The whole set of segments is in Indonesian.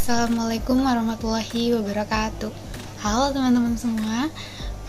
Assalamualaikum warahmatullahi wabarakatuh. Halo teman-teman semua.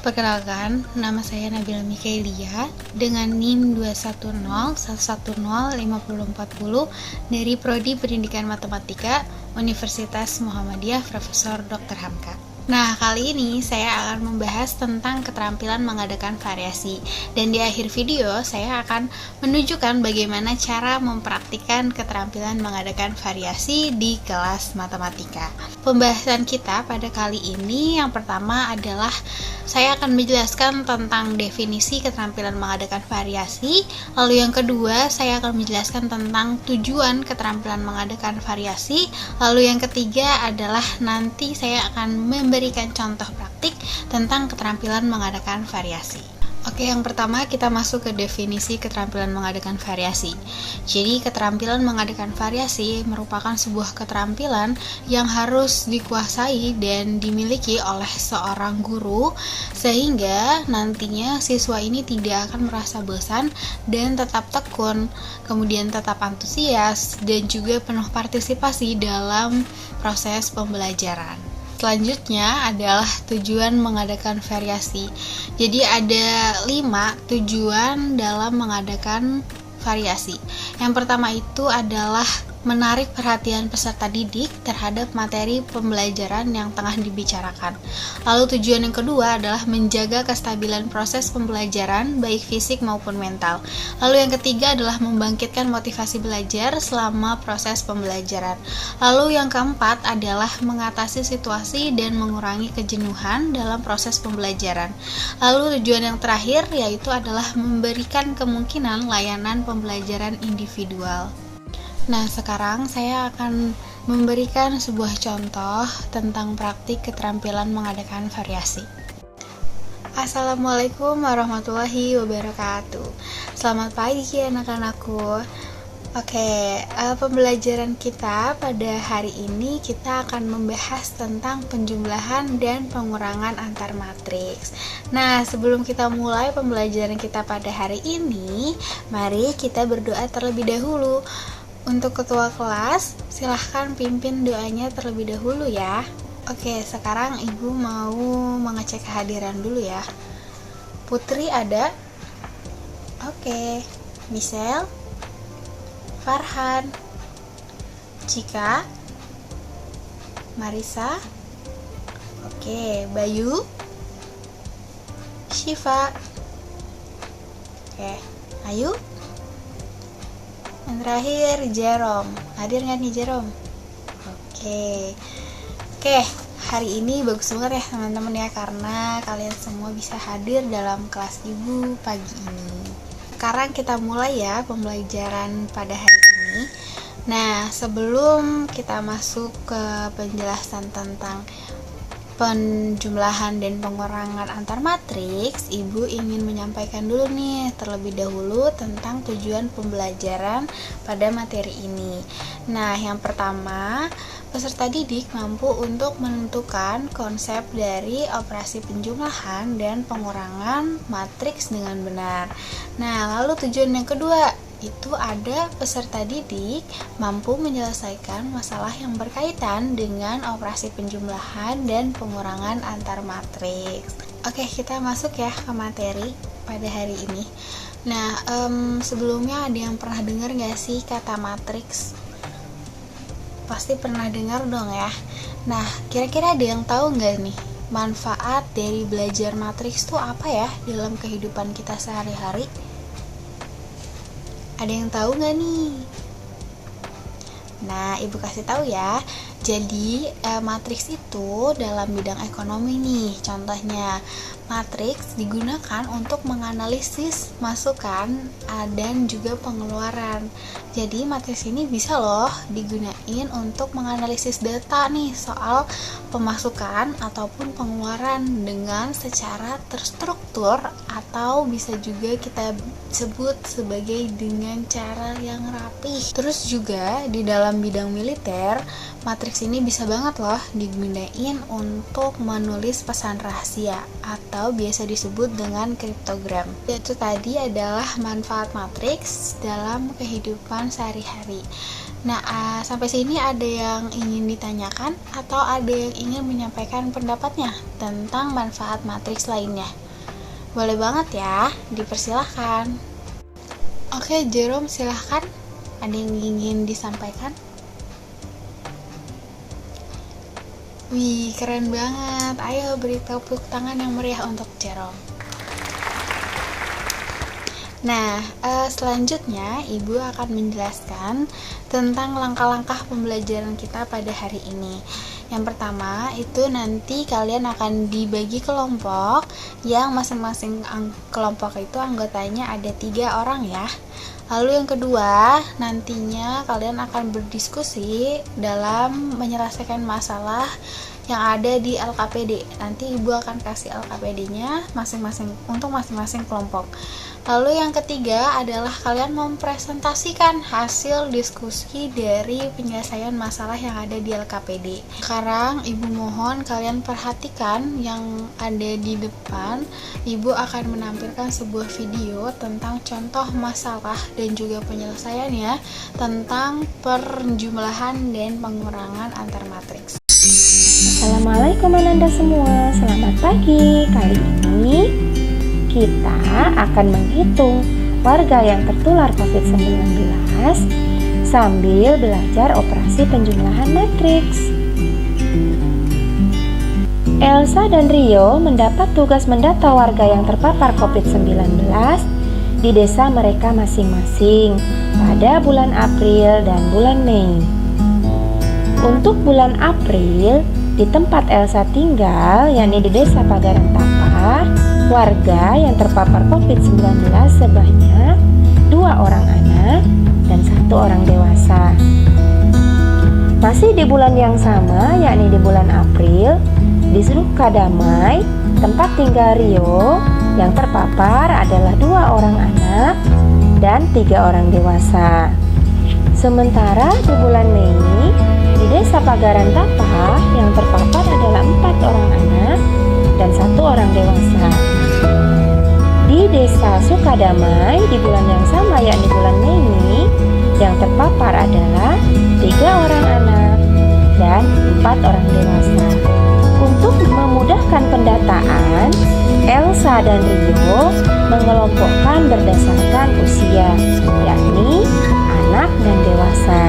Perkenalkan, nama saya Nabila Mikaelia dengan NIM 21011054040 dari Prodi Pendidikan Matematika Universitas Muhammadiyah Profesor Dr. Hamka. Nah, kali ini saya akan membahas tentang keterampilan mengadakan variasi. Dan di akhir video, saya akan menunjukkan bagaimana cara mempraktikkan keterampilan mengadakan variasi di kelas matematika. Pembahasan kita pada kali ini yang pertama adalah saya akan menjelaskan tentang definisi keterampilan mengadakan variasi. Lalu yang kedua, saya akan menjelaskan tentang tujuan keterampilan mengadakan variasi. Lalu yang ketiga adalah nanti saya akan memberikan contoh praktik tentang keterampilan mengadakan variasi. Oke, yang pertama kita masuk ke definisi keterampilan mengadakan variasi. Jadi, keterampilan mengadakan variasi merupakan sebuah keterampilan yang harus dikuasai dan dimiliki oleh seorang guru sehingga nantinya siswa ini tidak akan merasa bosan dan tetap tekun, kemudian tetap antusias dan juga penuh partisipasi dalam proses pembelajaran. Selanjutnya adalah tujuan mengadakan variasi. Jadi ada 5 tujuan dalam mengadakan variasi. Yang pertama itu adalah menarik perhatian peserta didik terhadap materi pembelajaran yang tengah dibicarakan. Lalu tujuan yang kedua adalah menjaga kestabilan proses pembelajaran baik fisik maupun mental. Lalu yang ketiga adalah membangkitkan motivasi belajar selama proses pembelajaran. Lalu yang keempat adalah mengatasi situasi dan mengurangi kejenuhan dalam proses pembelajaran. Lalu tujuan yang terakhir yaitu adalah memberikan kemungkinan layanan pembelajaran individual. Nah, sekarang saya akan memberikan sebuah contoh tentang praktik keterampilan mengadakan variasi. Assalamualaikum warahmatullahi wabarakatuh. Selamat pagi anak-anakku. Oke, pembelajaran kita pada hari ini kita akan membahas tentang penjumlahan dan pengurangan antar matriks. Nah, sebelum kita mulai pembelajaran kita pada hari ini, mari kita berdoa terlebih dahulu. Untuk ketua kelas, silahkan pimpin doanya terlebih dahulu ya. Oke, sekarang ibu mau mengecek kehadiran dulu ya. Putri ada? Oke. Michelle, Farhan, Cika, Marisa, oke, Bayu, Syifa, oke, Ayu. Yang terakhir, Jerome. Hadir nggak nih Jerome? Oke, hari ini bagus banget ya teman-teman ya, karena kalian semua bisa hadir dalam kelas ibu pagi ini. Sekarang kita mulai ya pembelajaran pada hari ini. Nah, sebelum kita masuk ke penjelasan tentang penjumlahan dan pengurangan antar matriks, ibu ingin menyampaikan dulu nih terlebih dahulu tentang tujuan pembelajaran pada materi ini. Nah, yang pertama, peserta didik mampu untuk menentukan konsep dari operasi penjumlahan dan pengurangan matriks dengan benar. Nah, lalu tujuan yang kedua itu ada peserta didik mampu menyelesaikan masalah yang berkaitan dengan operasi penjumlahan dan pengurangan antar matriks. Oke, kita masuk ya ke materi pada hari ini. Nah, sebelumnya ada yang pernah dengar gak sih kata matriks? Pasti pernah dengar dong ya. Nah, kira-kira ada yang tahu gak nih manfaat dari belajar matriks itu apa ya dalam kehidupan kita sehari-hari? Ada yang tahu nggak nih? Nah, ibu kasih tahu ya. Jadi, matriks itu dalam bidang ekonomi nih. Contohnya, matriks digunakan untuk menganalisis masukan dan juga pengeluaran. Jadi, matriks ini bisa loh digunain untuk menganalisis data nih soal pemasukan ataupun pengeluaran dengan secara terstruktur, atau bisa juga kita sebut sebagai dengan cara yang rapih. Terus juga di dalam bidang militer, matriks ini bisa banget loh digunain untuk menulis pesan rahasia atau biasa disebut dengan kriptogram. Itu tadi adalah manfaat matriks dalam kehidupan sehari-hari. Nah, sampai sini ada yang ingin ditanyakan atau ada yang ingin menyampaikan pendapatnya tentang manfaat matriks lainnya? Boleh banget ya, dipersilahkan. Oke, Jerome, silahkan. Ada yang ingin disampaikan? Wih, keren banget. Ayo beri tepuk tangan yang meriah untuk Jerome. Nah, selanjutnya Ibu akan menjelaskan tentang langkah-langkah pembelajaran kita pada hari ini. Yang pertama, itu nanti kalian akan dibagi kelompok yang masing-masing kelompok itu anggotanya ada 3 orang ya. Lalu yang kedua, nantinya kalian akan berdiskusi dalam menyelesaikan masalah yang ada di LKPD. Nanti Ibu akan kasih LKPD-nya masing-masing untuk masing-masing kelompok. Lalu yang ketiga adalah kalian mempresentasikan hasil diskusi dari penyelesaian masalah yang ada di LKPD. Sekarang Ibu mohon kalian perhatikan yang ada di depan. Ibu akan menampilkan sebuah video tentang contoh masalah dan juga penyelesaiannya tentang perjumlahan dan pengurangan antar matriks. Assalamualaikum Ananda semua, selamat pagi. Kali ini kita akan menghitung warga yang tertular COVID-19 sambil belajar operasi penjumlahan matriks. Elsa dan Rio mendapat tugas mendata warga yang terpapar COVID-19 di desa mereka masing-masing pada bulan April dan bulan Mei. Untuk bulan April, di tempat Elsa tinggal, yakni di desa Pagaran Tapa, warga yang terpapar COVID-19 sebanyak 2 orang anak dan 1 orang dewasa. Masih di bulan yang sama, yakni di bulan April, di Sukadamai, tempat tinggal Rio, yang terpapar adalah 2 orang anak dan 3 orang dewasa. Sementara di bulan Mei, di desa Pagaran Tapa yang terpapar adalah 4 orang anak dan 1 orang dewasa. Di desa Sukadamai di bulan yang sama yakni bulan Mei, yang terpapar adalah 3 orang anak dan 4 orang dewasa. Untuk memudahkan pendataan, Elsa dan Rio mengelompokkan berdasarkan usia, yakni anak dan dewasa.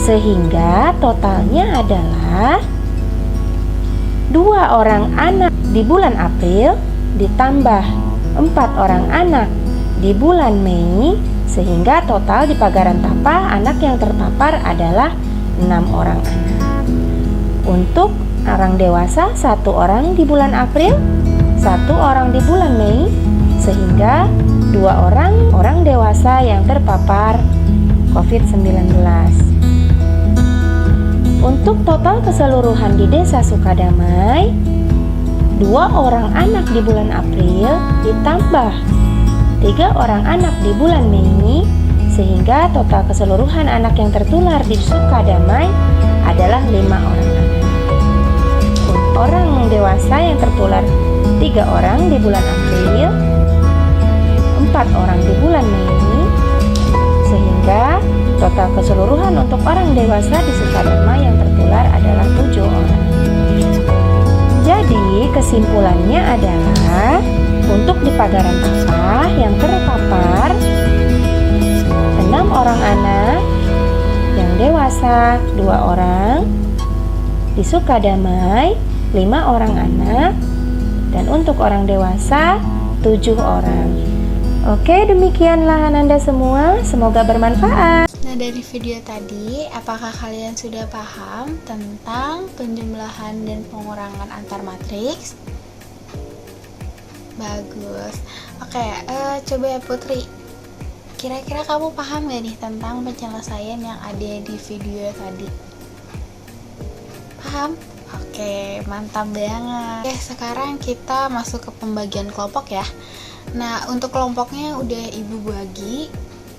Sehingga totalnya adalah 2 orang anak di bulan April ditambah 4 orang anak di bulan Mei, sehingga total di Pagaran Tapa anak yang terpapar adalah 6 orang anak. Untuk orang dewasa 1 orang di bulan April, 1 orang di bulan Mei, sehingga 2 orang dewasa yang terpapar COVID-19. Untuk total keseluruhan di desa Sukadamai, 2 orang anak di bulan April ditambah 3 orang anak di bulan Mei, sehingga total keseluruhan anak yang tertular di Sukadamai adalah 5 orang anak. Orang dewasa yang tertular 3 orang di bulan April, 4 orang di bulan Mei, sehingga total keseluruhan untuk orang dewasa di Sukadamai yang tertular adalah 7 orang. Jadi kesimpulannya adalah untuk di Pagaran Tapa yang terpapar 6 orang anak, yang dewasa 2 orang, di Sukadamai 5 orang anak, dan untuk orang dewasa 7 orang. Oke, demikianlah Ananda semua, semoga bermanfaat. Nah, dari video tadi, apakah kalian sudah paham tentang penjumlahan dan pengurangan antar matriks? Bagus. Oke, coba ya Putri. Kira-kira kamu paham gak nih tentang penyelesaian yang ada di video tadi? Paham? Oke, mantap banget. Oke, sekarang kita masuk ke pembagian kelompok ya. Nah, untuk kelompoknya udah Ibu bagi.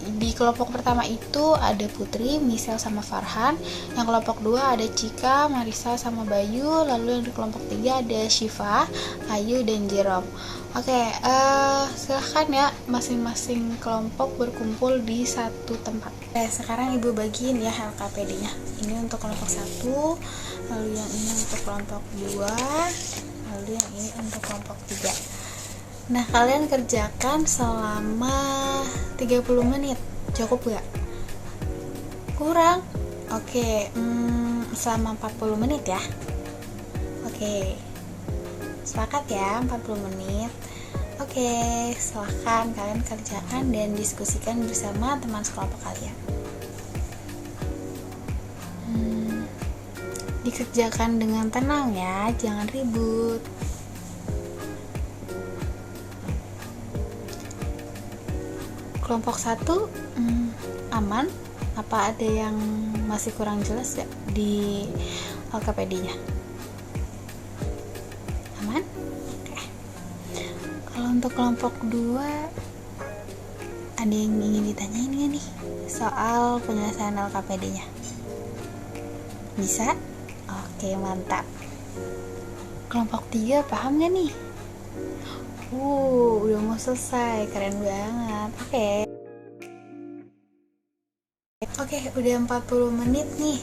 Di kelompok pertama itu ada Putri, Michelle sama Farhan. Yang kelompok 2 ada Cika, Marisa sama Bayu. Lalu yang di kelompok 3 ada Syifa, Ayu dan Jerome. Oke, silahkan ya masing-masing kelompok berkumpul di satu tempat. Sekarang ibu bagiin ya LKPD-nya. Ini untuk kelompok 1, lalu yang ini untuk kelompok 2, lalu yang ini untuk kelompok 3. Nah, kalian kerjakan selama 30 menit. Cukup gak? Kurang? Oke, selama 40 menit ya. Oke, sepakat ya 40 menit. Oke, silahkan kalian kerjakan dan diskusikan bersama teman sekelompok kalian. Dikerjakan dengan tenang ya, jangan ribut. Kelompok 1 aman? Apa ada yang masih kurang jelas gak di LKPD-nya? Aman? Oke. Kalau untuk kelompok 2 ada yang ingin ditanyain gak nih soal penyelesaian LKPD-nya? Bisa? Oke, mantap. Kelompok 3 paham gak nih? Udah mau selesai, keren banget. Oke, udah 40 menit nih.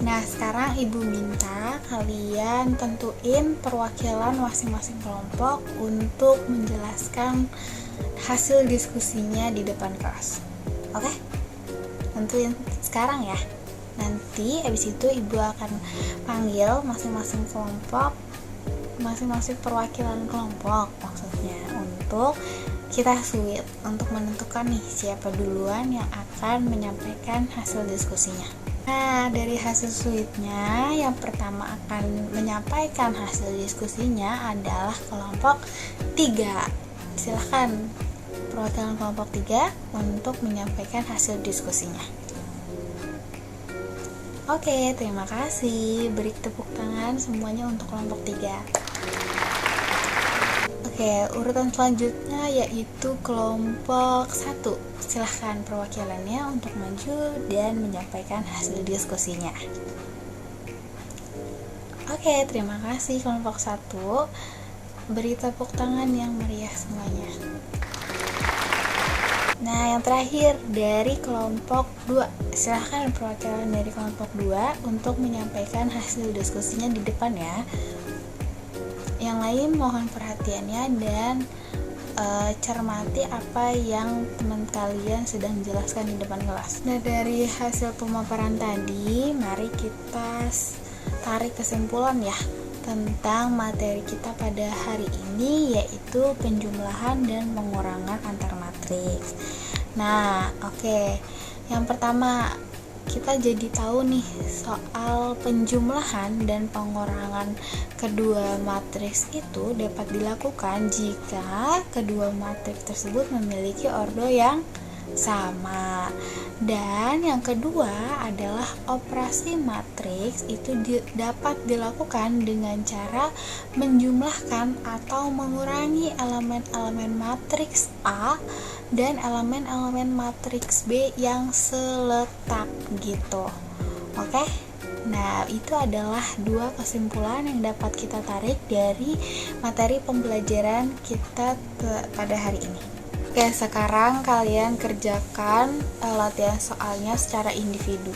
Nah, sekarang ibu minta kalian tentuin perwakilan masing-masing kelompok untuk menjelaskan hasil diskusinya di depan kelas. Oke? Tentuin sekarang ya. Nanti habis itu ibu akan panggil masing-masing kelompok, masing-masing perwakilan kelompok maksudnya, untuk kita suit untuk menentukan nih siapa duluan yang akan menyampaikan hasil diskusinya. Nah, dari hasil suitnya yang pertama akan menyampaikan hasil diskusinya adalah kelompok 3. Silahkan perwakilan kelompok 3 untuk menyampaikan hasil diskusinya. Oke, terima kasih. Beri tepuk tangan semuanya untuk kelompok 3. Oke, urutan selanjutnya yaitu kelompok 1. Silahkan perwakilannya untuk maju dan menyampaikan hasil diskusinya. Oke, terima kasih kelompok 1. Beri tepuk tangan yang meriah semuanya. Nah, yang terakhir dari kelompok 2. Silahkan perwakilan dari kelompok 2 untuk menyampaikan hasil diskusinya di depan ya. Yang lain mohon perhatiannya dan cermati apa yang teman kalian sedang jelaskan di depan kelas. Nah, dari hasil pemaparan tadi, mari kita tarik kesimpulan ya tentang materi kita pada hari ini, yaitu penjumlahan dan pengurangan antar matriks. Nah, oke. Yang pertama, kita jadi tahu nih soal penjumlahan dan pengurangan kedua matriks itu dapat dilakukan jika kedua matriks tersebut memiliki ordo yang sama. Dan yang kedua adalah operasi matriks itu dapat dilakukan dengan cara menjumlahkan atau mengurangi elemen-elemen matriks A dan elemen-elemen matriks B yang seletak gitu. Oke? Nah, itu adalah dua kesimpulan yang dapat kita tarik dari materi pembelajaran kita pada hari ini. Oke, sekarang kalian kerjakan latihan soalnya secara individu.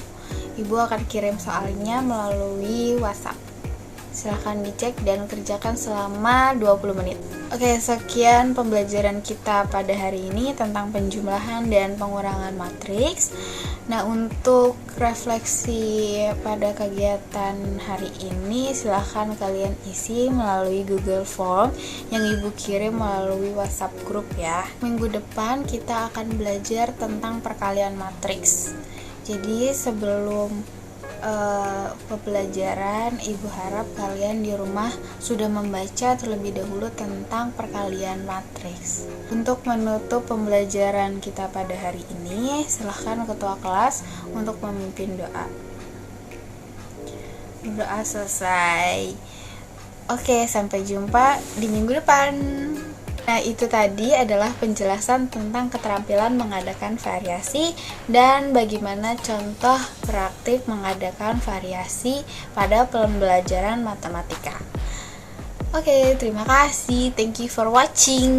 Ibu akan kirim soalnya melalui WhatsApp. Silahkan dicek dan kerjakan selama 20 menit. Oke, sekian pembelajaran kita pada hari ini tentang penjumlahan dan pengurangan matriks. Nah, untuk refleksi pada kegiatan hari ini, silahkan kalian isi melalui Google Form yang ibu kirim melalui WhatsApp grup ya. Minggu depan kita akan belajar tentang perkalian matriks. Jadi sebelum pembelajaran, ibu harap kalian di rumah sudah membaca terlebih dahulu tentang perkalian matriks. Untuk menutup pembelajaran kita pada hari ini, silahkan ketua kelas untuk memimpin doa. Doa selesai. Oke, sampai jumpa di minggu depan. Nah, itu tadi adalah penjelasan tentang keterampilan mengadakan variasi dan bagaimana contoh praktik mengadakan variasi pada pembelajaran matematika. Oke, terima kasih. Thank you for watching.